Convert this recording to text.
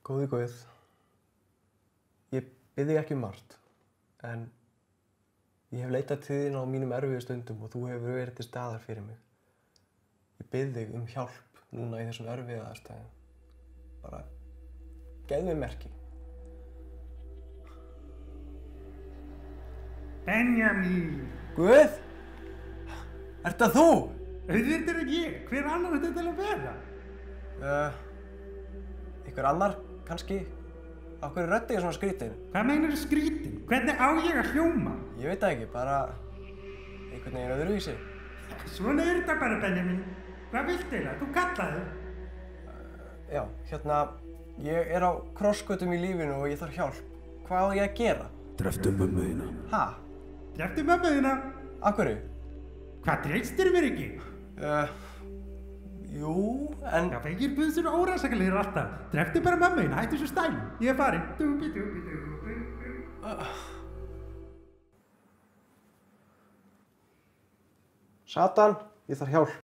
Góði Guð, ég bið þig ekki um margt, en ég hef leitað til þín á mínum erfiðu stundum og þú hefur verið til staðar fyrir mig. Ég bið þig um hjálp núna í þessum erfiðu aðstæðum. Bara, gefðu mér merki. Benjamin! Guð? Ert það þú? Auðvitað er ekki ég. Hver annar þetta til að vera? Einhver annar, kannski? Af hverju er röddin svona skrítin? Hvað meinar skrítin? Hvernig á ég að hljóma? Ég veit það ekki, bara einhvern veginn öðruvísi. Svona er þetta bara, Benjamin. Hvað viltu eiginlega? Þú kallaði. Já, hérna, ég er á krossgötum í lífinu og ég þarf hjálp. Hvað á ég að gera? Dreftu mömmu þína. Ha? Dreftu mömmu þína. Af hverju? Hvað treystir mér ekki? Jú, en... Já, feigir buðsur og órasakalegir alltaf. Dreftu bara mömmu þína, hættu svo stæl. Ég er farin. Satan, ég þarf hjálp.